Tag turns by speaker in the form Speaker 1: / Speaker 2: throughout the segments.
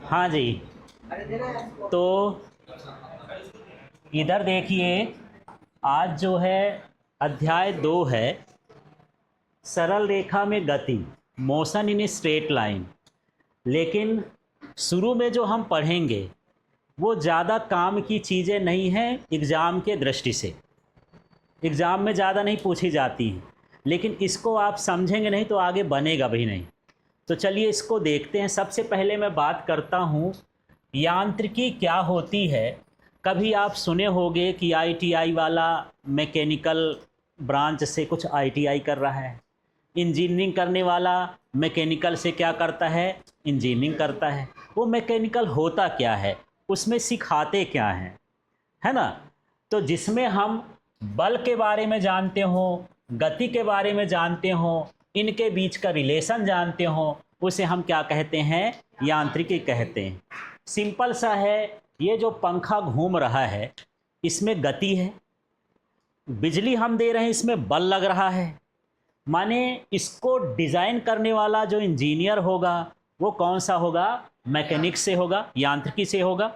Speaker 1: हाँ जी, तो इधर देखिए, आज जो है अध्याय 2 है, सरल रेखा में गति, मोशन इन स्ट्रेट लाइन। लेकिन शुरू में जो हम पढ़ेंगे वो ज़्यादा काम की चीज़ें नहीं हैं एग्ज़ाम के दृष्टि से। एग्ज़ाम में ज़्यादा नहीं पूछी जाती हैं, लेकिन इसको आप समझेंगे नहीं तो आगे बनेगा भी नहीं। तो चलिए इसको देखते हैं। सबसे पहले मैं बात करता हूँ यांत्रिकी क्या होती है। कभी आप सुने होंगे कि आईटीआई वाला मैकेनिकल ब्रांच से कुछ आईटीआई कर रहा है, इंजीनियरिंग करने वाला मैकेनिकल से क्या करता है, इंजीनियरिंग करता है। वो मैकेनिकल होता क्या है, उसमें सिखाते क्या हैं, है ना। तो जिसमें हम बल के बारे में जानते हो, गति के बारे में जानते हो, इनके बीच का रिलेशन जानते हो, उसे हम क्या कहते हैं, यांत्रिकी कहते हैं। सिंपल सा है, ये जो पंखा घूम रहा है इसमें गति है, बिजली हम दे रहे हैं इसमें बल लग रहा है। माने इसको डिज़ाइन करने वाला जो इंजीनियर होगा वो कौन सा होगा, मैकेनिक्स से होगा, यांत्रिकी से होगा,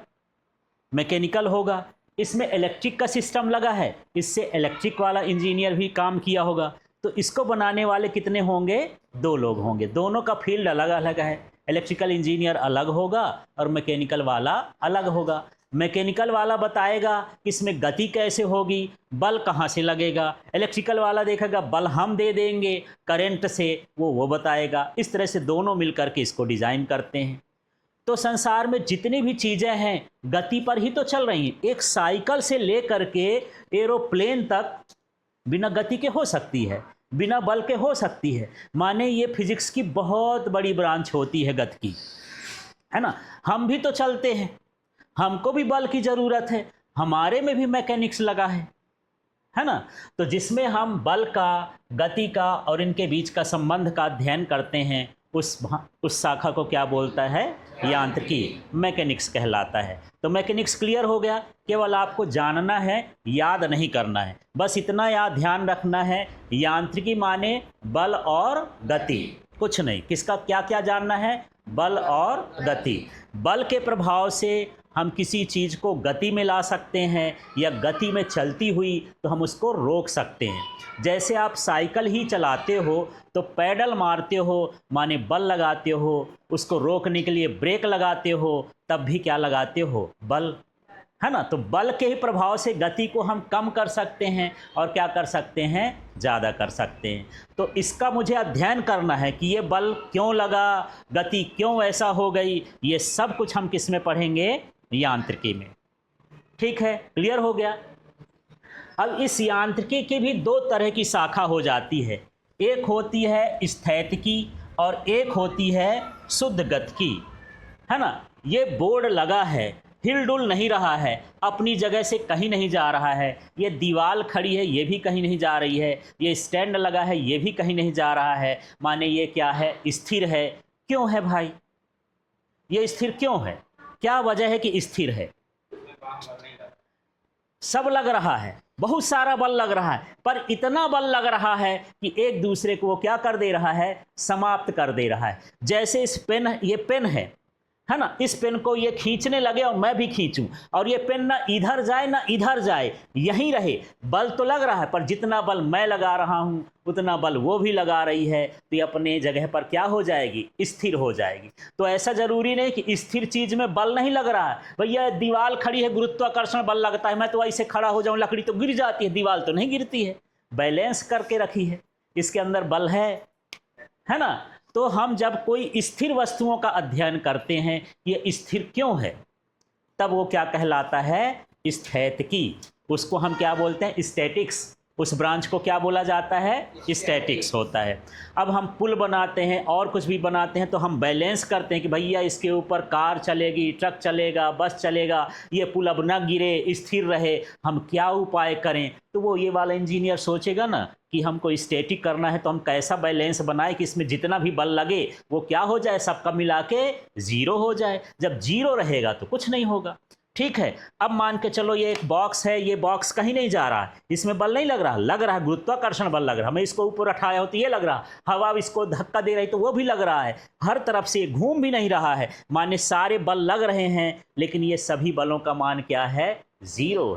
Speaker 1: मैकेनिकल होगा। इसमें इलेक्ट्रिक का सिस्टम लगा है, इससे इलेक्ट्रिक वाला इंजीनियर भी काम किया होगा। तो इसको बनाने वाले कितने होंगे, 2 लोग होंगे। दोनों का फील्ड अलग अलग है, इलेक्ट्रिकल इंजीनियर अलग होगा और मैकेनिकल वाला अलग होगा। मैकेनिकल वाला बताएगा कि इसमें गति कैसे होगी, बल कहाँ से लगेगा। इलेक्ट्रिकल वाला देखेगा बल हम दे देंगे करंट से, वो बताएगा। इस तरह से दोनों मिलकर के इसको डिज़ाइन करते हैं। तो संसार में जितनी भी चीज़ें हैं गति पर ही तो चल रही हैं। एक साइकिल से लेकर के एरोप्लेन तक बिना गति के हो सकती है, बिना बल के हो सकती है। माने ये फिजिक्स की बहुत बड़ी ब्रांच होती है गति की, है ना। हम भी तो चलते हैं, हमको भी बल की ज़रूरत है, हमारे में भी मैकेनिक्स लगा है ना। तो जिसमें हम बल का, गति का और इनके बीच का संबंध का अध्ययन करते हैं उस शाखा को क्या बोलता है, यांत्रिकी, मैकेनिक्स कहलाता है। तो मैकेनिक्स क्लियर हो गया। केवल आपको जानना है, याद नहीं करना है। बस इतना याद ध्यान रखना है, यांत्रिकी माने बल और गति, कुछ नहीं। किसका क्या क्या जानना है, बल और गति। बल के प्रभाव से हम किसी चीज़ को गति में ला सकते हैं, या गति में चलती हुई तो हम उसको रोक सकते हैं। जैसे आप साइकिल ही चलाते हो तो पैडल मारते हो माने बल लगाते हो, उसको रोकने के लिए ब्रेक लगाते हो, तब भी क्या लगाते हो, बल, है ना। तो बल के ही प्रभाव से गति को हम कम कर सकते हैं और क्या कर सकते हैं, ज़्यादा कर सकते हैं। तो इसका मुझे अध्ययन करना है कि ये बल क्यों लगा, गति क्यों ऐसा हो गई, ये सब कुछ हम किस में पढ़ेंगे, यांत्रिकी में। ठीक है, क्लियर हो गया। अब इस यांत्रिकी की भी 2 तरह की शाखा हो जाती है। एक होती है स्थैतिकी और एक होती है शुद्ध गतिकी, है ना। ये बोर्ड लगा है, हिलडुल नहीं रहा है, अपनी जगह से कहीं नहीं जा रहा है। ये दीवार खड़ी है, ये भी कहीं नहीं जा रही है। ये स्टैंड लगा है, ये भी कहीं नहीं जा रहा है। माने ये क्या है, स्थिर है। क्यों है भाई, ये स्थिर क्यों है, क्या वजह है कि स्थिर है। सब लग रहा है, बहुत सारा बल लग रहा है, पर इतना बल लग रहा है कि एक दूसरे को वो क्या कर दे रहा है, समाप्त कर दे रहा है। जैसे इस पेन, ये पेन है ना, इस पेन को ये खींचने लगे और मैं भी खींचूं, और ये पेन ना इधर जाए ना इधर जाए, यहीं रहे। बल तो लग रहा है, पर जितना बल मैं लगा रहा हूं उतना बल वो भी लगा रही है, तो ये अपने जगह पर क्या हो जाएगी, स्थिर हो जाएगी। तो ऐसा जरूरी नहीं कि स्थिर चीज में बल नहीं लग रहा है। भैया दीवार खड़ी है, गुरुत्वाकर्षण बल लगता है, मैं तो ऐसे खड़ा हो जाऊं, लकड़ी तो गिर जाती है, दीवार तो नहीं गिरती है, बैलेंस करके रखी है, इसके अंदर बल है ना। तो हम जब कोई स्थिर वस्तुओं का अध्ययन करते हैं, ये स्थिर क्यों है, तब वो क्या कहलाता है, स्थैतिकी। उसको हम क्या बोलते हैं, स्टैटिक्स। उस ब्रांच को क्या बोला जाता है, स्टैटिक्स होता है। अब हम पुल बनाते हैं और कुछ भी बनाते हैं तो हम बैलेंस करते हैं कि भैया इसके ऊपर कार चलेगी, ट्रक चलेगा, बस चलेगा, ये पुल अब ना गिरे, स्थिर रहे, हम क्या उपाय करें। तो वो ये वाला इंजीनियर सोचेगा ना कि हमको स्टैटिक करना है, तो हम कैसा बैलेंस बनाए कि इसमें जितना भी बल लगे वो क्या हो जाए, सबका मिला के 0 हो जाए। जब 0 रहेगा तो कुछ नहीं होगा। ठीक है। अब मान के चलो ये एक बॉक्स है, ये बॉक्स कहीं नहीं जा रहा है, इसमें बल नहीं लग रहा है, गुरुत्वाकर्षण बल लग रहा है। हमें इसको ऊपर उठाया हो तो ये लग रहा, हवा इसको धक्का दे रही तो वो भी लग रहा है, हर तरफ से घूम भी नहीं रहा है, माने सारे बल लग रहे हैं, लेकिन ये सभी बलों का मान क्या है? जीरो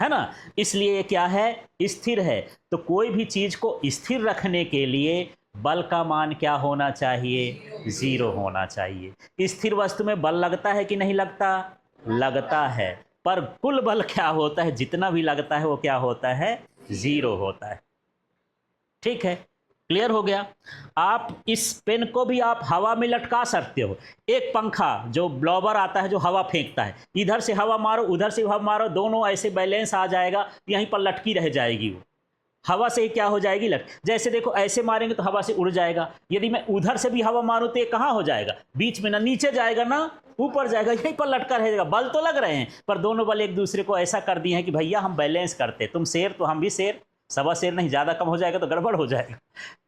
Speaker 1: है ना। इसलिए ये क्या है? स्थिर है। तो कोई भी चीज को स्थिर रखने के लिए बल का मान क्या होना चाहिए? जीरो होना चाहिए। स्थिर वस्तु में बल लगता है कि नहीं लगता? लगता है, पर कुल बल क्या होता है? जितना भी लगता है वो क्या होता है? जीरो होता है। ठीक है, क्लियर हो गया। आप इस पेन को भी आप हवा में लटका सकते हो। एक पंखा जो ब्लोवर आता है जो हवा फेंकता है, इधर से हवा मारो उधर से हवा मारो, दोनों ऐसे बैलेंस आ जाएगा, यहीं पर लटकी रह जाएगी वो, हवा से ही क्या हो जाएगी? जैसे देखो ऐसे मारेंगे तो हवा से उड़ जाएगा, यदि मैं उधर से भी हवा मारूं तो ये कहाँ हो जाएगा? बीच में ना नीचे जाएगा ना ऊपर जाएगा, यहीं पर लटका रहेगा। बल तो लग रहे हैं पर दोनों बल एक दूसरे को ऐसा कर दिए हैं कि भैया हम बैलेंस करते, तुम शेर तो हम भी शेर, सवा शेर नहीं, ज़्यादा कम हो जाएगा तो गड़बड़ हो जाएगा।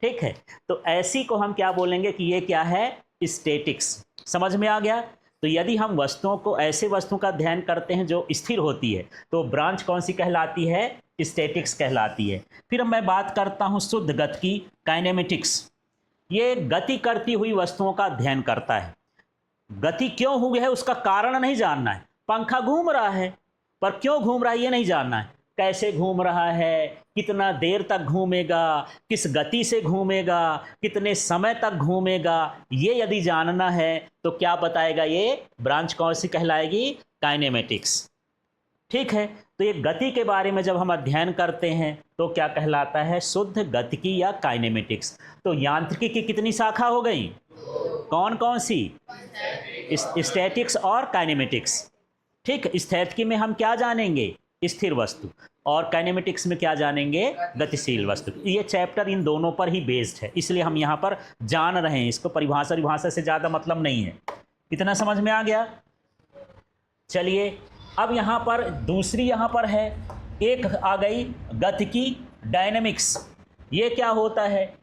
Speaker 1: ठीक है, तो ऐसी को हम क्या बोलेंगे कि ये क्या है? स्टैटिक्स। समझ में आ गया। तो यदि हम वस्तुओं को, ऐसे वस्तुओं का अध्ययन करते हैं जो स्थिर होती है, तो ब्रांच कौन सी कहलाती है? स्टैटिक्स कहलाती है। फिर मैं बात करता हूं शुद्ध गति की, काइनेमेटिक्स। ये गति करती हुई वस्तुओं का अध्ययन करता है। गति क्यों हुई है उसका कारण नहीं जानना है। पंखा घूम रहा है पर क्यों घूम रहा है ये नहीं जानना है, कैसे घूम रहा है, कितना देर तक घूमेगा, किस गति से घूमेगा, कितने समय तक घूमेगा, ये यदि जानना है तो क्या बताएगा? ये ब्रांच कौन सी कहलाएगी? काइनेमेटिक्स। ठीक है, तो ये गति के बारे में जब हम अध्ययन करते हैं तो क्या कहलाता है? शुद्ध गतिकी या काइनेमेटिक्स। तो यांत्रिकी की कितनी शाखा हो गई? कौन कौन सी? स्टैटिक्स और काइनेमेटिक्स। ठीक, स्थैतिकी में हम क्या जानेंगे? स्थिर वस्तु। और काइनेमेटिक्स में क्या जानेंगे? गतिशील वस्तु। ये चैप्टर इन दोनों पर ही बेस्ड है, इसलिए हम यहाँ पर जान रहे हैं इसको, परिभाषा से ज़्यादा मतलब नहीं है। इतना समझ में आ गया? चलिए, अब यहाँ पर दूसरी यहाँ पर है, एक आ गई गतिकी, डायनेमिक्स। ये क्या होता है?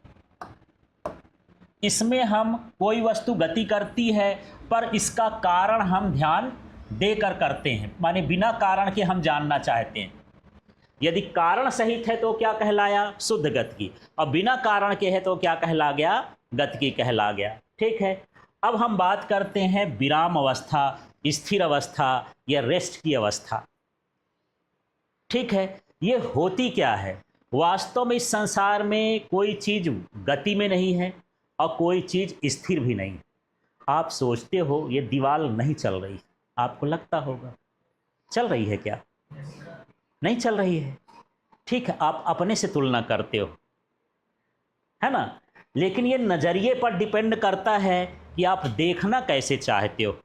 Speaker 1: इसमें हम कोई वस्तु गति करती है पर इसका कारण हम ध्यान देकर करते हैं, माने बिना कारण के हम जानना चाहते हैं। यदि कारण सहित है तो क्या कहलाया? शुद्ध गतिकी, और बिना कारण के है तो क्या कहला गया? गतिकी कहला गया। ठीक है, अब हम बात करते हैं विराम अवस्था, स्थिर अवस्था या रेस्ट की अवस्था। ठीक है, ये होती क्या है? वास्तव में इस संसार में कोई चीज़ गति में नहीं है और कोई चीज़ स्थिर भी नहीं। आप सोचते हो ये दीवार नहीं चल रही, आपको लगता होगा चल रही है, क्या नहीं चल रही है? ठीक है, आप अपने से तुलना करते हो, है ना। लेकिन ये नज़रिए पर डिपेंड करता है कि आप देखना कैसे चाहते हो।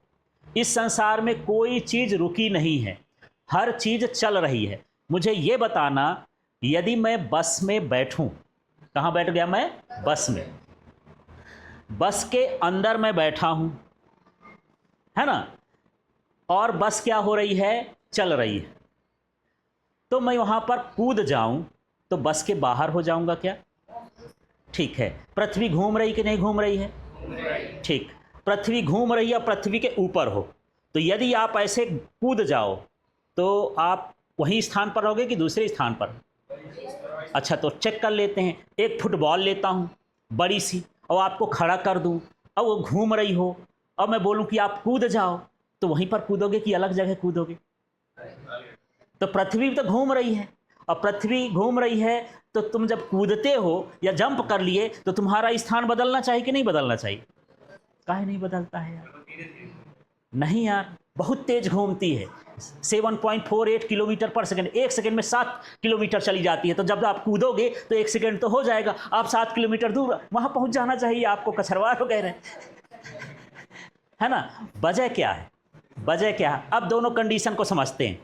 Speaker 1: इस संसार में कोई चीज़ रुकी नहीं है, हर चीज़ चल रही है। मुझे ये बताना, यदि मैं बस में बैठूं, कहाँ बैठ गया मैं? बस में। बस के अंदर मैं बैठा हूं, है ना, और बस क्या हो रही है? चल रही है। तो मैं वहां पर कूद जाऊं तो बस के बाहर हो जाऊंगा क्या? ठीक है। पृथ्वी घूम रही कि नहीं घूम रही है? ठीक, पृथ्वी घूम रही है, पृथ्वी के ऊपर हो, तो यदि आप ऐसे कूद जाओ तो आप वही स्थान पर रहोगे कि दूसरे स्थान पर? अच्छा, तो चेक कर लेते हैं। एक फुटबॉल लेता हूँ बड़ी सी और आपको खड़ा कर दूँ और वो घूम रही हो और मैं बोलूँ कि आप कूद जाओ, तो वहीं पर कूदोगे कि अलग जगह कूदोगे? तो पृथ्वी तो घूम रही है, और पृथ्वी घूम रही है तो तुम जब कूदते हो या जंप कर लिए तो तुम्हारा स्थान बदलना चाहिए कि नहीं बदलना चाहिए? काहे नहीं बदलता है यार? नहीं यार, बहुत तेज घूमती है, 7.48 किलोमीटर पर सेकंड, एक सेकंड में 7 किलोमीटर चली जाती है। तो जब आप कूदोगे तो एक सेकंड तो हो जाएगा, आप 7 किलोमीटर दूर वहां पहुंच जाना चाहिए आपको, कछरवार हो गए है ना। वजह क्या है? वजह क्या है? अब दोनों कंडीशन को समझते हैं।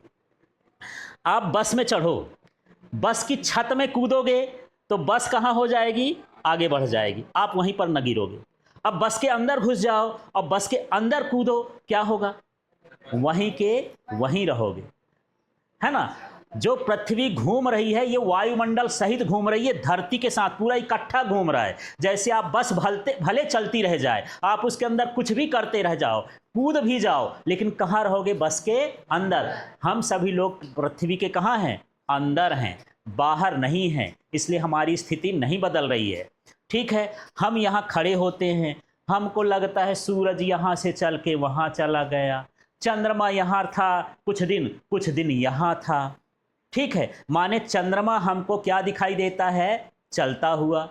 Speaker 1: आप बस में चढ़ो, बस की छत में कूदोगे तो बस कहाँ हो जाएगी? आगे बढ़ जाएगी, आप वहीं पर न गिरोगे। अब बस के अंदर घुस जाओ और बस के अंदर कूदो, क्या होगा? वहीं के वहीं रहोगे, है ना। जो पृथ्वी घूम रही है ये वायुमंडल सहित घूम रही है, धरती के साथ पूरा इकट्ठा घूम रहा है। जैसे आप बस भले चलती रह जाए, आप उसके अंदर कुछ भी करते रह जाओ, कूद भी जाओ, लेकिन कहाँ रहोगे? बस के अंदर। हम सभी लोग पृथ्वी के कहाँ हैं? अंदर हैं, बाहर नहीं हैं। इसलिए हमारी स्थिति नहीं बदल रही है। ठीक है, हम यहाँ खड़े होते हैं, हमको लगता है सूरज यहाँ से चल के वहाँ चला गया, चंद्रमा यहाँ था कुछ दिन यहाँ था। ठीक है, माने चंद्रमा हमको क्या दिखाई देता है? चलता हुआ।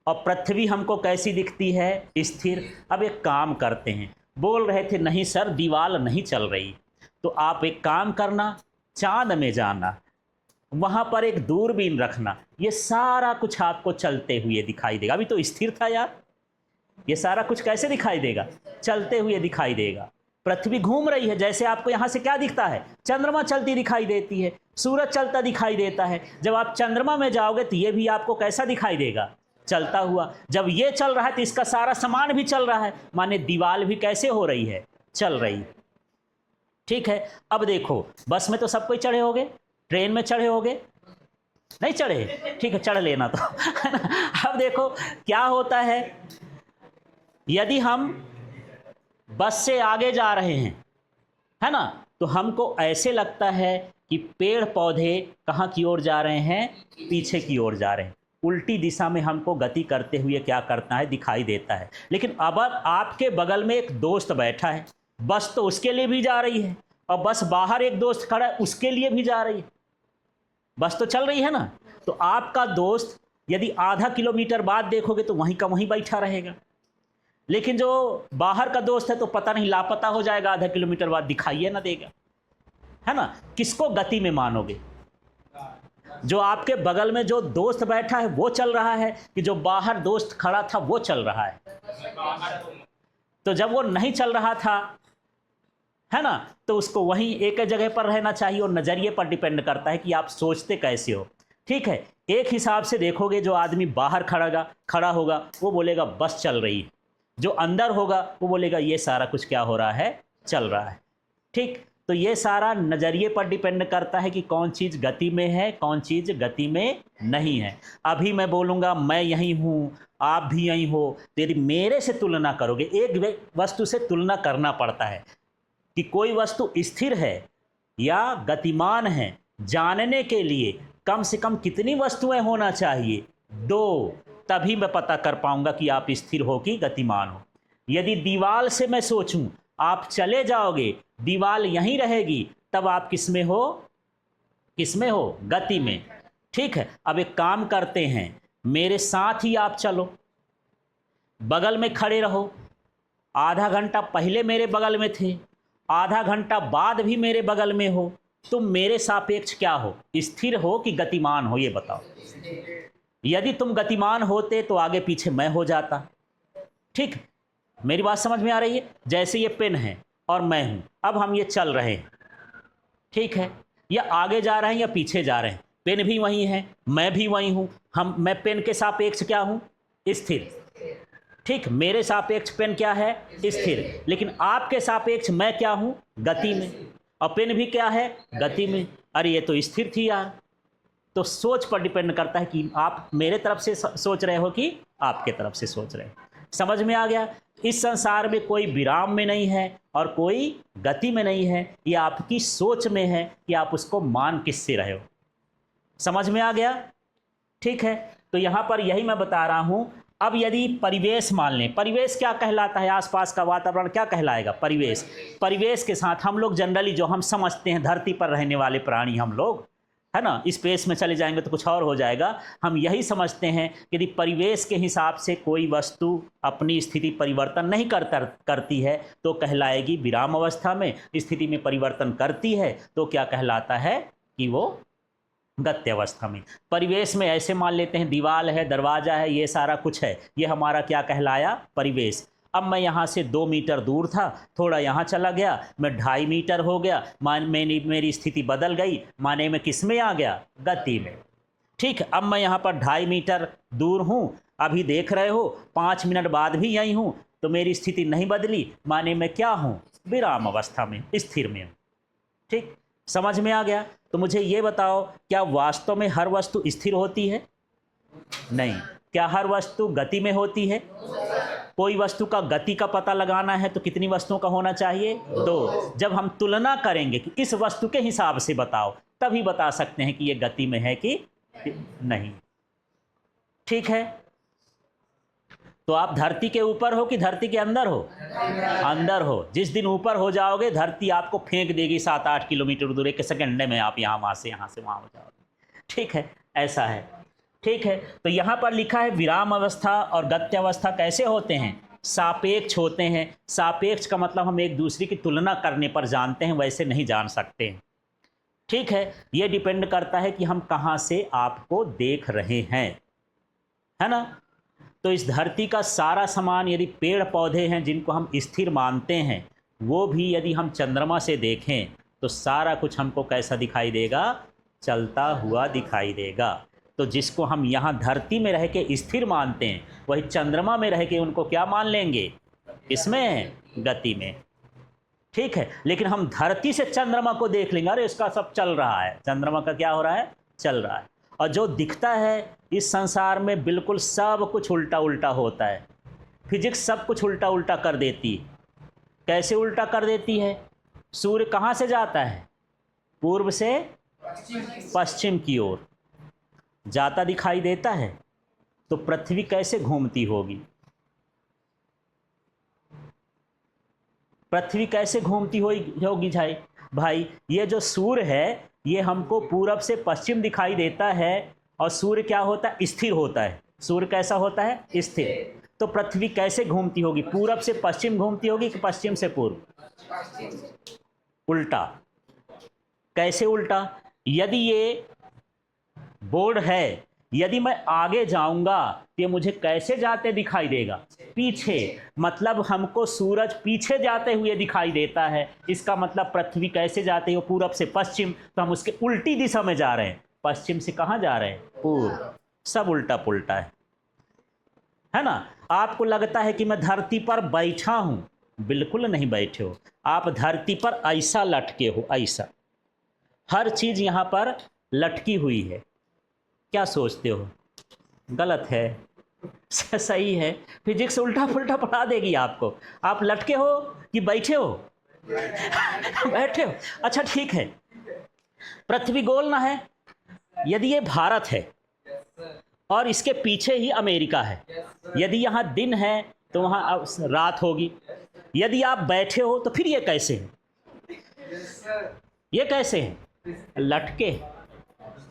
Speaker 1: और पृथ्वी हमको कैसी दिखती है? स्थिर। अब एक काम करते हैं, बोल रहे थे नहीं सर दीवार नहीं चल रही, तो आप एक काम करना, चांद में जाना, वहाँ पर एक दूरबीन रखना, ये सारा कुछ आपको चलते हुए दिखाई देगा। अभी तो स्थिर था यार, ये सारा कुछ कैसे दिखाई देगा? चलते हुए दिखाई देगा। पृथ्वी घूम रही है, जैसे आपको यहाँ से क्या दिखता है? चंद्रमा चलती दिखाई देती है, सूरज चलता दिखाई देता है। जब आप चंद्रमा में जाओगे तो ये भी आपको कैसा दिखाई देगा? चलता हुआ। जब ये चल रहा है तो इसका सारा सामान भी चल रहा है, माने दीवार भी कैसे हो रही है? चल रही। ठीक है, अब देखो बस में तो सब कोई चढ़े होगे, ट्रेन में चढ़े होगे? नहीं चढ़े? ठीक है, चढ़ लेना तो है ना। अब देखो क्या होता है, यदि हम बस से आगे जा रहे हैं, है ना, तो हमको ऐसे लगता है कि पेड़ पौधे कहाँ की ओर जा रहे हैं? पीछे की ओर जा रहे हैं। उल्टी दिशा में हमको गति करते हुए क्या करता है? दिखाई देता है। लेकिन अब आपके बगल में एक दोस्त बैठा है, बस तो उसके लिए भी जा रही है, और बस बाहर एक दोस्त खड़ा है उसके लिए भी जा रही है। बस तो चल रही है ना। तो आपका दोस्त यदि आधा किलोमीटर बाद देखोगे तो वहीं का वहीं बैठा रहेगा, लेकिन जो बाहर का दोस्त है तो पता नहीं लापता हो जाएगा, आधा किलोमीटर बाद दिखाइए ना देगा, है ना। किसको गति में मानोगे? जो आपके बगल में जो दोस्त बैठा है वो चल रहा है, कि जो बाहर दोस्त खड़ा था वो चल रहा है? तो जब वो नहीं चल रहा था, है ना, तो उसको वहीं एक जगह पर रहना चाहिए। और नज़रिए पर डिपेंड करता है कि आप सोचते कैसे हो। ठीक है, एक हिसाब से देखोगे, जो आदमी बाहर खड़ा होगा वो बोलेगा बस चल रही है, जो अंदर होगा वो बोलेगा ये सारा कुछ क्या हो रहा है? चल रहा है। ठीक, तो ये सारा नज़रिए पर डिपेंड करता है कि कौन चीज़ गति में है, कौन चीज़ गति में नहीं है। अभी मैं बोलूँगा मैं यहीं हूँ, आप भी यहीं हो, तो यदि मेरे से तुलना करोगे, एक वस्तु से तुलना करना पड़ता है कि कोई वस्तु स्थिर है या गतिमान है, जानने के लिए कम से कम कितनी वस्तुएं होना चाहिए? 2, तभी मैं पता कर पाऊंगा कि आप स्थिर हो कि गतिमान हो। यदि दीवार से मैं सोचूं, आप चले जाओगे, दीवार यहीं रहेगी, तब आप किस में हो? गति में। ठीक है, अब एक काम करते हैं, मेरे साथ ही आप चलो, बगल में खड़े रहो। आधा घंटा पहले मेरे बगल में थे, आधा घंटा बाद भी मेरे बगल में हो, तुम मेरे सापेक्ष क्या हो? स्थिर हो कि गतिमान हो? ये बताओ। यदि तुम गतिमान होते तो आगे पीछे मैं हो जाता। ठीक, मेरी बात समझ में आ रही है? जैसे ये पेन है और मैं हूं, अब हम ये चल रहे हैं, ठीक है, या आगे जा रहे हैं या पीछे जा रहे हैं, पेन भी वही है, मैं भी वही हूं। मैं पेन के सापेक्ष क्या हूं? स्थिर। ठीक, मेरे सापेक्ष पेन क्या है? स्थिर। लेकिन आपके सापेक्ष मैं क्या हूं? गति में। और पेन भी क्या है? गति में। अरे ये तो स्थिर थी यार। तो सोच पर डिपेंड करता है कि आप मेरे तरफ से सोच रहे हो कि आपके तरफ से सोच रहे हो। समझ में आ गया? इस संसार में कोई विराम में नहीं है और कोई गति में नहीं है, ये आपकी सोच में है कि आप उसको मान किससे रहे हो। समझ में आ गया? ठीक है, तो यहाँ पर यही मैं बता रहा हूँ। अब यदि परिवेश मान लें, परिवेश क्या कहलाता है? आसपास का वातावरण क्या कहलाएगा? परिवेश। परिवेश के साथ हम लोग जनरली जो हम समझते हैं, धरती पर रहने वाले प्राणी हम लोग, है ना, स्पेस में चले जाएंगे तो कुछ और हो जाएगा। हम यही समझते हैं कि यदि परिवेश के हिसाब से कोई वस्तु अपनी स्थिति परिवर्तन नहीं करती है तो कहलाएगी विराम अवस्था में। स्थिति में परिवर्तन करती है तो क्या कहलाता है? कि वो गत्य अवस्था में। परिवेश में ऐसे मान लेते हैं, दीवार है, दरवाजा है, ये सारा कुछ है, ये हमारा क्या कहलाया? परिवेश। अब मैं यहाँ से 2 मीटर दूर था, थोड़ा यहाँ चला गया, मैं 2.5 मीटर हो गया, मेरी स्थिति बदल गई, माने मैं किस में आ गया? गति में। ठीक, अब मैं यहाँ पर 2.5 मीटर दूर हूँ, अभी देख रहे हो 5 मिनट बाद भी यहीं हूँ, तो मेरी स्थिति नहीं बदली, माने मैं क्या हूँ? विराम अवस्था में, स्थिर में। ठीक, समझ में आ गया? तो मुझे ये बताओ, क्या वास्तव में हर वस्तु स्थिर होती है? नहीं। क्या हर वस्तु गति में होती है? कोई वस्तु का गति का पता लगाना है तो कितनी वस्तुओं का होना चाहिए? 2। जब हम तुलना करेंगे कि इस वस्तु के हिसाब से बताओ, तभी बता सकते हैं कि ये गति में है कि नहीं। ठीक है, तो आप धरती के ऊपर हो कि धरती के अंदर हो? अंदर हो। जिस दिन ऊपर हो जाओगे, धरती आपको फेंक देगी 7-8 किलोमीटर दूर, एक सेकंड में आप यहाँ से वहाँ हो जाओगे। ठीक है, ऐसा है। ठीक है, तो यहाँ पर लिखा है विराम अवस्था और गत्य अवस्था कैसे होते हैं? सापेक्ष होते हैं। सापेक्ष का मतलब हम एक दूसरे की तुलना करने पर जानते हैं, वैसे नहीं जान सकते हैं। ठीक है, ये डिपेंड करता है कि हम कहाँ से आपको देख रहे हैं, है ना? तो इस धरती का सारा सामान, यदि पेड़ पौधे हैं जिनको हम स्थिर मानते हैं, वो भी यदि हम चंद्रमा से देखें तो सारा कुछ हमको कैसा दिखाई देगा? चलता हुआ दिखाई देगा। तो जिसको हम यहाँ धरती में रह के स्थिर मानते हैं, वही चंद्रमा में रह के उनको क्या मान लेंगे? इसमें गति में। ठीक है, लेकिन हम धरती से चंद्रमा को देख लेंगे, अरे इसका सब चल रहा है, चंद्रमा का क्या हो रहा है? चल रहा है। और जो दिखता है इस संसार में, बिल्कुल सब कुछ उल्टा उल्टा होता है। फिजिक्स सब कुछ उल्टा उल्टा कर देती है। कैसे उल्टा कर देती है? सूर्य कहाँ से जाता है? पूर्व से पश्चिम की ओर जाता दिखाई देता है। तो पृथ्वी कैसे घूमती होगी? पृथ्वी कैसे घूमती होगी भाई? ये जो सूर्य है, ये हमको पूरब से पश्चिम दिखाई देता है, और सूर्य क्या होता है? स्थिर होता है। सूर्य कैसा होता है? स्थिर। तो पृथ्वी कैसे घूमती होगी? पूरब से पश्चिम घूमती होगी कि पश्चिम से पूर्व? उल्टा। कैसे उल्टा? यदि ये बोर्ड है, यदि मैं आगे जाऊंगा तो ये मुझे कैसे जाते दिखाई देगा? पीछे। मतलब हमको सूरज पीछे जाते हुए दिखाई देता है। इसका मतलब पृथ्वी कैसे जाती है? पूरब से पश्चिम, तो हम उसके उल्टी दिशा में जा रहे हैं। पश्चिम से कहाँ जा रहे हैं? पूर्व। सब उल्टा पुल्टा है ना? आपको लगता है कि मैं धरती पर बैठा हूं, बिल्कुल नहीं बैठे हो। आप धरती पर ऐसा लटके हो, ऐसा। हर चीज यहां पर लटकी हुई है। क्या सोचते हो? गलत है? सही है। फिजिक्स उल्टा पुल्टा पढ़ा देगी आपको। आप लटके हो कि बैठे हो? बैठे हो। अच्छा ठीक है, पृथ्वी गोल ना है। यदि ये भारत है और इसके पीछे ही अमेरिका है, यदि यहाँ दिन है तो वहाँ रात होगी। यदि आप बैठे हो तो फिर ये कैसे है? ये कैसे है? लटके।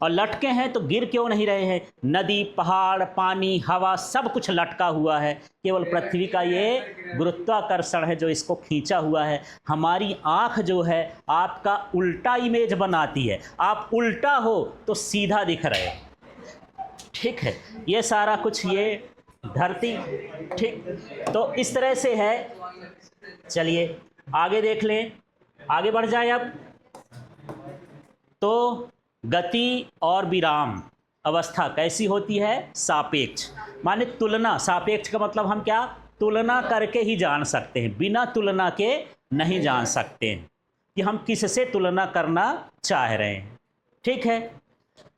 Speaker 1: और लटके हैं तो गिर क्यों नहीं रहे हैं? नदी, पहाड़, पानी, हवा सब कुछ लटका हुआ है। केवल पृथ्वी का ये गुरुत्वाकर्षण है जो इसको खींचा हुआ है। हमारी आँख जो है आपका उल्टा इमेज बनाती है। आप उल्टा हो तो सीधा दिख रहे हो। ठीक है, ये सारा कुछ ये धरती। ठीक, तो इस तरह से है। चलिए आगे देख लें, आगे बढ़ जाए अब। तो गति और विराम अवस्था कैसी होती है? सापेक्ष। माने तुलना। सापेक्ष का मतलब हम क्या? तुलना करके ही जान सकते हैं, बिना तुलना के नहीं जान सकते हैं कि हम किससे तुलना करना चाह रहे हैं। ठीक है,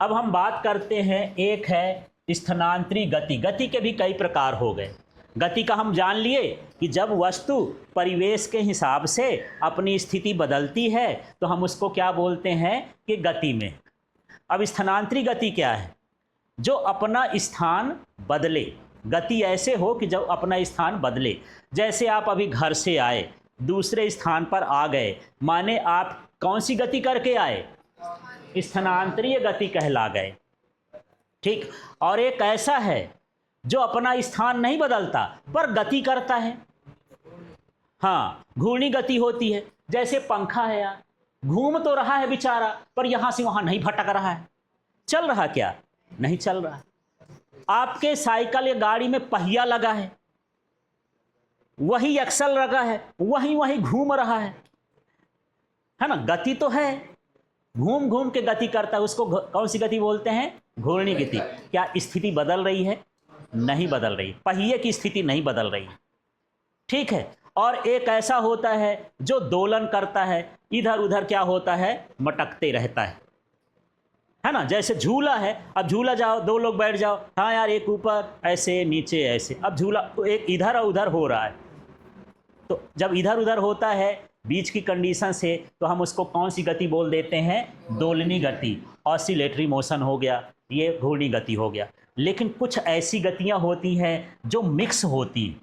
Speaker 1: अब हम बात करते हैं, एक है स्थानांतरी गति। गति के भी कई प्रकार हो गए। गति का हम जान लिए कि जब वस्तु परिवेश के हिसाब से अपनी स्थिति बदलती है तो हम उसको क्या बोलते हैं कि गति में। अब स्थानांतरी गति क्या है? जो अपना स्थान बदले। गति ऐसे हो कि जब अपना स्थान बदले। जैसे आप अभी घर से आए, दूसरे स्थान पर आ गए, माने आप कौन सी गति करके आए? स्थानांतरीय गति कहला गए। ठीक, और एक ऐसा है जो अपना स्थान नहीं बदलता पर गति करता है। हाँ, घूर्णी गति होती है। जैसे पंखा है यार, घूम तो रहा है बेचारा, पर यहां से वहां नहीं भटक रहा है। चल रहा क्या? नहीं चल रहा। आपके साइकिल या गाड़ी में पहिया लगा है, वही एक्सल लगा है, वही वही घूम रहा है ना? गति तो है, घूम घूम के गति करता है। उसको कौन सी गति बोलते हैं? घूर्णी गति। क्या स्थिति बदल रही है? नहीं बदल रही। पहिए की स्थिति नहीं बदल रही। ठीक है, और एक ऐसा होता है जो दोलन करता है, इधर उधर क्या होता है, मटकते रहता है ना। जैसे झूला है, अब झूला जाओ, दो लोग बैठ जाओ, हाँ यार, एक ऊपर ऐसे नीचे ऐसे, अब झूला तो एक इधर और उधर हो रहा है। तो जब इधर उधर होता है बीच की कंडीशन से, तो हम उसको कौन सी गति बोल देते हैं, दोलनी गति, ऑसिलेटरी मोशन हो गया, ये घूर्णी गति हो गया। लेकिन कुछ ऐसी गतियां होती हैं जो मिक्स होती,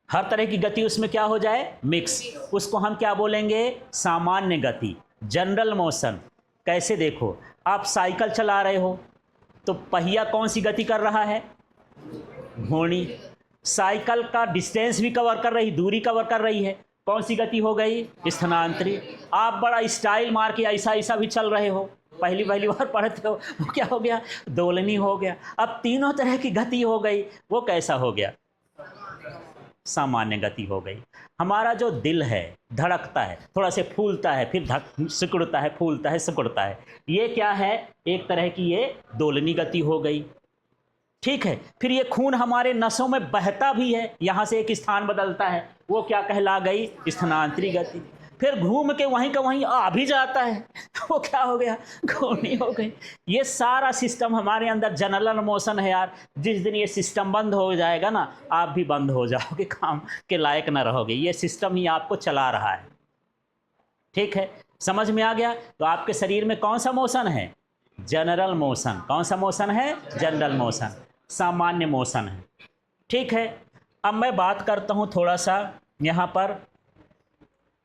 Speaker 1: हर तरह की गति उसमें क्या हो जाए, मिक्स, उसको हम क्या बोलेंगे, सामान्य गति, जनरल मोशन। कैसे, देखो आप साइकिल चला रहे हो तो पहिया कौन सी गति कर रहा है, घूर्णी। साइकिल का डिस्टेंस भी कवर कर रही, दूरी कवर कर रही है, कौन सी गति हो गई, स्थानांतरी। आप बड़ा स्टाइल मार के ऐसा ऐसा भी चल रहे हो, पहली बार पढ़ते हो, वो क्या हो गया, दोलनी हो गया। अब तीनों तरह की गति हो गई, वो कैसा हो गया, सामान्य गति हो गई। हमारा जो दिल है धड़कता है, थोड़ा से फूलता है, फिर सिकुड़ता है, फूलता है, सिकुड़ता है, ये क्या है, एक तरह की ये दोलनी गति हो गई। ठीक है, फिर ये खून हमारे नसों में बहता भी है, यहाँ से एक स्थान बदलता है, वो क्या कहला गई, स्थानांतरी गति। फिर घूम के वहीं का वहीं आ भी जाता है, वो क्या हो गया, घूर्णी हो गई। ये सारा सिस्टम हमारे अंदर जनरल मोशन है यार। जिस दिन ये सिस्टम बंद हो जाएगा ना, आप भी बंद हो जाओगे, काम के लायक ना रहोगे। ये सिस्टम ही आपको चला रहा है। ठीक है, समझ में आ गया। तो आपके शरीर में कौन सा मोशन है, जनरल मोशन। कौन सा मोशन है, जनरल मोशन, सामान्य मोशन है। ठीक है, अब मैं बात करता हूँ थोड़ा सा यहाँ पर,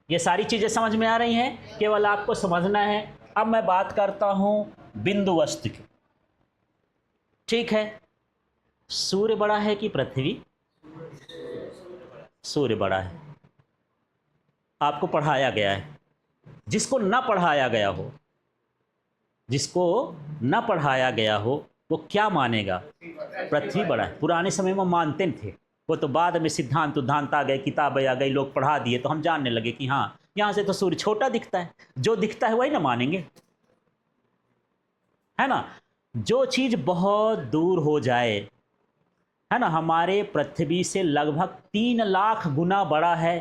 Speaker 1: ये सारी चीज़ें समझ में आ रही हैं, केवल आपको समझना है। अब मैं बात करता हूँ बिंदु वस्तु की। ठीक है, सूर्य बड़ा है कि पृथ्वी, सूर्य बड़ा है, आपको पढ़ाया गया है। जिसको न पढ़ाया गया हो, जिसको न पढ़ाया गया हो, वो क्या मानेगा, पृथ्वी बड़ा है। पुराने समय में मानते थे, वो तो बाद में सिद्धांत उद्धांत आ गए, किताबें आ गई, लोग पढ़ा दिए, तो हम जानने लगे कि हाँ, यहाँ से तो सूर्य छोटा दिखता है। जो दिखता है वही ना मानेंगे, है ना। जो चीज़ बहुत दूर हो जाए, है ना, हमारे पृथ्वी से लगभग 3 लाख गुना बड़ा है,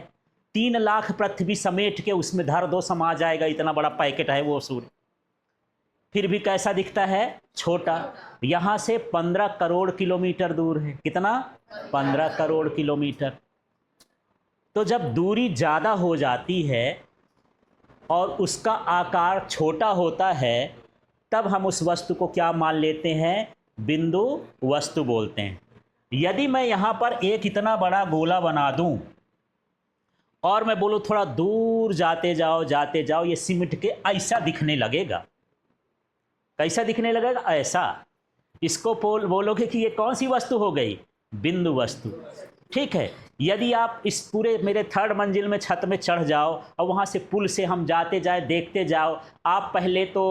Speaker 1: 3 लाख पृथ्वी समेट के उसमें धर दो, समा जाएगा, इतना बड़ा पैकेट है वो सूर्य। फिर भी कैसा दिखता है, छोटा। यहाँ से 15 करोड़ किलोमीटर दूर है। कितना, 15 करोड़ किलोमीटर। तो जब दूरी ज़्यादा हो जाती है और उसका आकार छोटा होता है, तब हम उस वस्तु को क्या मान लेते हैं, बिंदु वस्तु बोलते हैं। यदि मैं यहाँ पर एक इतना बड़ा गोला बना दूँ और मैं बोलूँ थोड़ा दूर जाते जाओ, ये सिमट के ऐसा दिखने लगेगा। कैसा दिखने लगेगा, ऐसा। इसको बोलोगे कि ये कौन सी वस्तु हो गई, बिंदु वस्तु। ठीक है, यदि आप इस पूरे मेरे 3rd मंजिल में छत में चढ़ जाओ और वहाँ से पुल से हम जाते जाए, देखते जाओ, आप पहले तो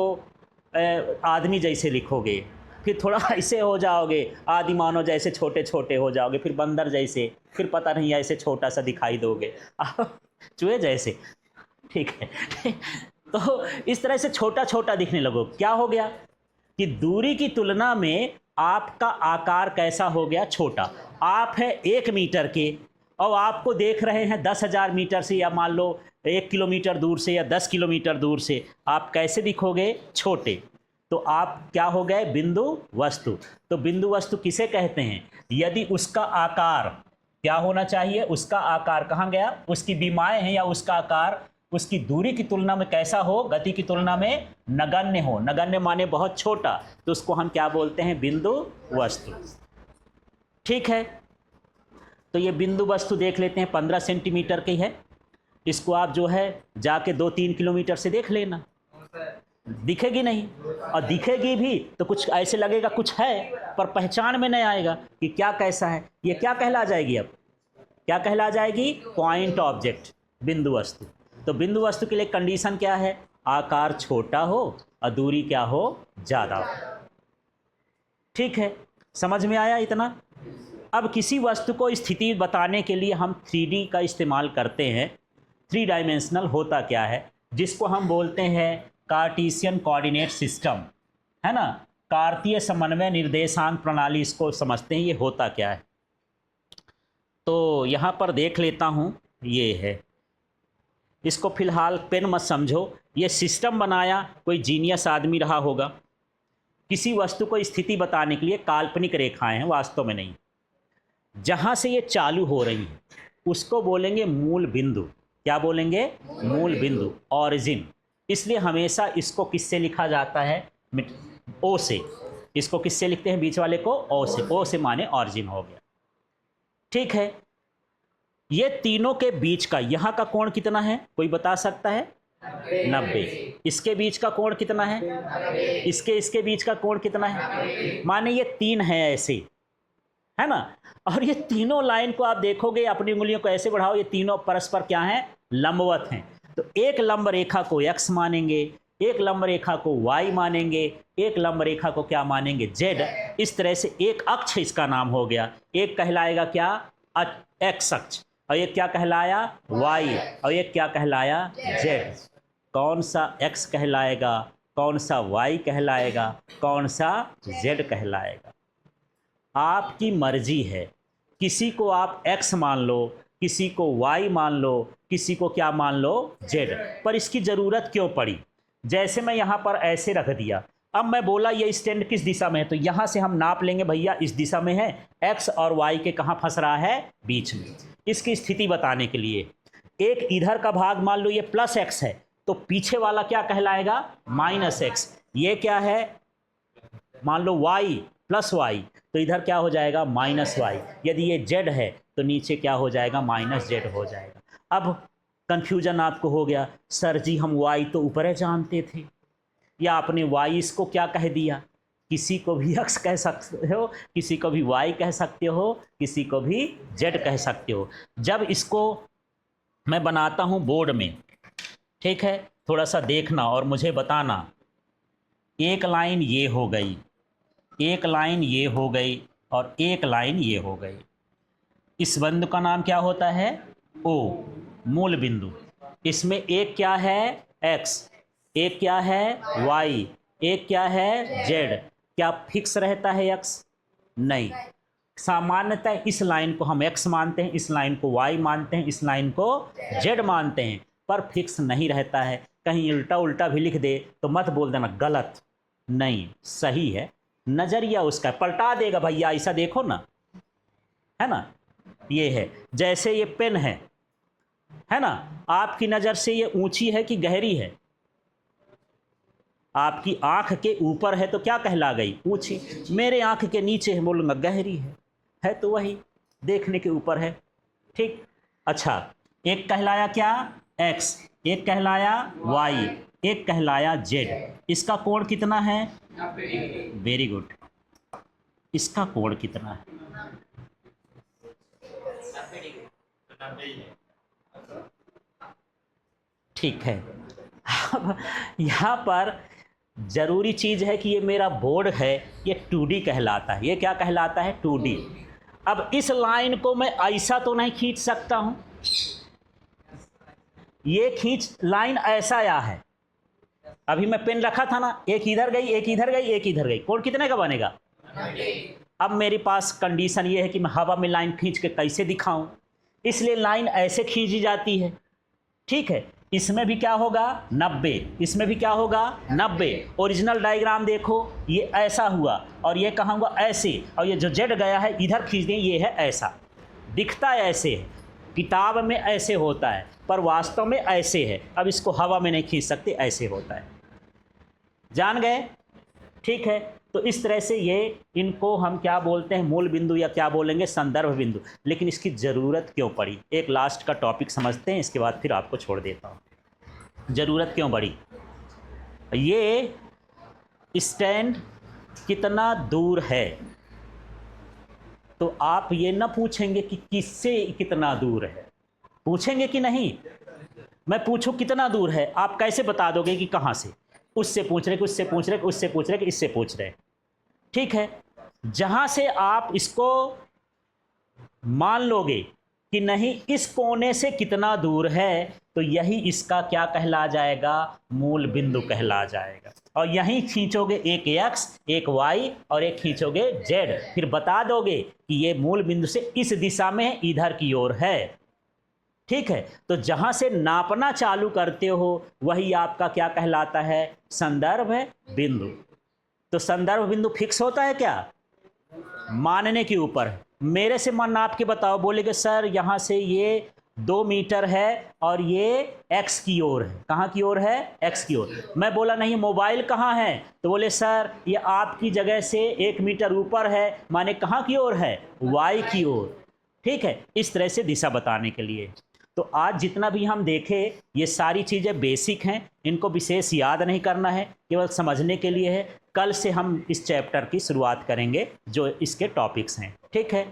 Speaker 1: आदमी जैसे लिखोगे, फिर थोड़ा ऐसे हो जाओगे, आदि मानव जैसे छोटे छोटे हो जाओगे, फिर बंदर जैसे, फिर पता नहीं ऐसे छोटा सा दिखाई दोगे, चूहे जैसे। ठीक है, तो इस तरह से छोटा छोटा दिखने लगो। क्या हो गया कि दूरी की तुलना में आपका आकार कैसा हो गया, छोटा। आप है 1 मीटर के और आपको देख रहे हैं 10,000 मीटर से, या मान लो 1 किलोमीटर दूर से या 10 किलोमीटर दूर से, आप कैसे दिखोगे, छोटे। तो आप क्या हो गए, बिंदु वस्तु। तो बिंदु वस्तु किसे कहते हैं, यदि उसका आकार क्या होना चाहिए, उसका आकार कहाँ गया, उसकी बीमाएं हैं, या उसका आकार उसकी दूरी की तुलना में कैसा हो, गति की तुलना में नगण्य हो। नगण्य माने बहुत छोटा, तो उसको हम क्या बोलते हैं, बिंदु वस्तु। ठीक है, तो ये बिंदु वस्तु देख लेते हैं, 15 सेंटीमीटर की है। इसको आप जो है जाके 2-3 किलोमीटर से देख लेना, दिखेगी नहीं, और दिखेगी भी तो कुछ ऐसे लगेगा कुछ है, पर पहचान में नहीं आएगा कि क्या कैसा है। ये क्या कहला जाएगी, अब क्या कहला जाएगी, पॉइंट ऑब्जेक्ट, बिंदु वस्तु। तो बिंदु वस्तु के लिए कंडीशन क्या है, आकार छोटा हो और दूरी क्या हो, ज़्यादा हो। ठीक है, समझ में आया इतना। अब किसी वस्तु को स्थिति बताने के लिए हम 3D का इस्तेमाल करते हैं। 3 डायमेंशनल होता क्या है, जिसको हम बोलते हैं कार्टेशियन कोऑर्डिनेट सिस्टम, है ना, कार्तीय समन्वय निर्देशांक प्रणाली, इसको समझते हैं ये होता क्या है। तो यहाँ पर देख लेता हूँ, ये है। इसको फिलहाल पेन मत समझो, ये सिस्टम बनाया कोई जीनियस आदमी रहा होगा। किसी वस्तु को स्थिति बताने के लिए काल्पनिक रेखाएं हैं, वास्तव में नहीं। जहाँ से ये चालू हो रही हैं उसको बोलेंगे मूल बिंदु। क्या बोलेंगे? मूल बिंदु, ऑरिजिन। इसलिए हमेशा इसको किससे लिखा जाता है? ओ से। इसको किससे लिखते हैं? बीच वाले को ओ से। ओ से माने ऑरिजिन हो गया। ठीक है, ये तीनों के बीच का यहाँ का कोण कितना है, कोई बता सकता है? 90। इसके बीच का कोण कितना है? इसके बीच का कोण कितना है? माने ये तीन है ऐसे, है ना। और ये तीनों लाइन को आप देखोगे, अपनी उंगलियों को ऐसे बढ़ाओ, ये तीनों परस्पर क्या हैं? लंबवत हैं। तो एक लंब रेखा को x मानेंगे, एक लंब रेखा को y मानेंगे, एक लंब रेखा को क्या मानेंगे? z। इस तरह से एक अक्ष इसका नाम हो गया। एक कहलाएगा क्या? x अक्ष, और ये क्या कहलाया? y, और ये क्या कहलाया? z। कौन सा x कहलाएगा, कौन सा y कहलाएगा, कौन सा z कहलाएगा? आपकी मर्जी है। किसी को आप x मान लो, किसी को y मान लो, किसी को क्या मान लो? z। पर इसकी ज़रूरत क्यों पड़ी? जैसे मैं यहाँ पर ऐसे रख दिया, अब मैं बोला ये स्टैंड किस दिशा में है, तो यहाँ से हम नाप लेंगे, भैया इस दिशा में है। x और y के कहाँ फंस रहा है? बीच में। इसकी स्थिति बताने के लिए एक इधर का भाग मान लो ये प्लस x है, तो पीछे वाला क्या कहलाएगा? Minus x। ये क्या है? मान लो y प्लस y, तो इधर क्या हो जाएगा? Minus y। यदि ये z है तो नीचे क्या हो जाएगा? माइनस z हो जाएगा। अब कंफ्यूजन आपको हो गया, सर जी हम y तो ऊपर है जानते थे, या आपने y इसको क्या कह दिया? किसी को भी x कह सकते हो, किसी को भी y कह सकते हो, किसी को भी z कह सकते हो। जब इसको मैं बनाता हूँ बोर्ड में, ठीक है, थोड़ा सा देखना और मुझे बताना। एक लाइन ये हो गई, एक लाइन ये हो गई, और एक लाइन ये हो गई। इस बिंदु का नाम क्या होता है? O, मूल बिंदु। इसमें एक क्या है? x, एक क्या है? y, एक क्या है? z। क्या फिक्स रहता है x? नहीं। सामान्यतः इस लाइन को हम x मानते हैं, इस लाइन को y मानते हैं, इस लाइन को z मानते हैं, पर फिक्स नहीं रहता है। कहीं उल्टा उल्टा भी लिख दे तो मत बोल देना गलत, नहीं, सही है। नज़रिया उसका पलटा देगा भैया, ऐसा देखो ना, है ना। ये है, जैसे ये पेन है ना, आपकी नज़र से ये ऊंची है कि गहरी है? आपकी आंख के ऊपर है तो क्या कहला गई? ऊंची। मेरे आंख के नीचे है, बोलूँगा गहरी है तो वही देखने के ऊपर है। ठीक, अच्छा, एक कहलाया क्या? x, एक कहलाया y, एक कहलाया z। इसका कोण कितना है? Very good. इसका कोण कितना है? ठीक है। अब यहाँ पर ज़रूरी चीज़ है कि ये मेरा बोर्ड है, ये 2D कहलाता है। ये क्या कहलाता है? 2D। अब इस लाइन को मैं ऐसा तो नहीं खींच सकता हूँ, ये खींच लाइन ऐसा या है। अभी मैं पेन रखा था ना, एक इधर गई, एक इधर गई, एक इधर गई, कोण कितने का बनेगा? अब मेरे पास कंडीशन ये है कि मैं हवा में लाइन खींच के कैसे दिखाऊं, इसलिए लाइन ऐसे खींची जाती है। ठीक है, इसमें भी क्या होगा? 90। इसमें भी क्या होगा? 90। ओरिजिनल डायग्राम देखो, ये ऐसा हुआ और ये कहाँ हुआ? ऐसे, और ये जो जेड गया है इधर खींच दें, ये है ऐसा। दिखता है ऐसे है, किताब में ऐसे होता है, पर वास्तव में ऐसे है। अब इसको हवा में नहीं खींच सकते, ऐसे होता है। जान गए? ठीक है, तो इस तरह से ये, इनको हम क्या बोलते हैं? मूल बिंदु, या क्या बोलेंगे? संदर्भ बिंदु। लेकिन इसकी ज़रूरत क्यों पड़ी? एक लास्ट का टॉपिक समझते हैं, इसके बाद फिर आपको छोड़ देता हूँ। ज़रूरत क्यों पड़ी? ये स्टैंड कितना दूर है, तो आप ये ना पूछेंगे कि किससे कितना दूर है, पूछेंगे कि नहीं? मैं पूछूं कितना दूर है, आप कैसे बता दोगे कि कहाँ से? उससे पूछ रहे, उससे पूछ रहे, उससे पूछ रहे, इससे पूछ रहे। ठीक है, जहाँ से आप इसको मान लोगे कि नहीं इस कोने से कितना दूर है, तो यही इसका क्या कहला जाएगा, मूल बिंदु कहला जाएगा। और यहीं खींचोगे एक x एक y और एक खींचोगे z, फिर बता दोगे कि ये मूल बिंदु से इस दिशा में इधर की ओर है। ठीक है, तो जहां से नापना चालू करते हो वही आपका क्या कहलाता है, संदर्भ बिंदु। तो संदर्भ बिंदु फिक्स होता है क्या, मानने के ऊपर। मेरे से मान नाप के बताओ, बोलेगे सर यहाँ से ये 2 मीटर है और ये x की ओर है। कहाँ की ओर है, x की ओर। मैं बोला नहीं मोबाइल कहाँ है, तो बोले सर ये आपकी जगह से 1 मीटर ऊपर है, माने कहाँ की ओर है, y की ओर। ठीक है, इस तरह से दिशा बताने के लिए। तो आज जितना भी हम देखें ये सारी चीज़ें बेसिक हैं, इनको विशेष याद नहीं करना है, केवल समझने के लिए है। कल से हम इस चैप्टर की शुरुआत करेंगे जो इसके टॉपिक्स हैं। ठीक है।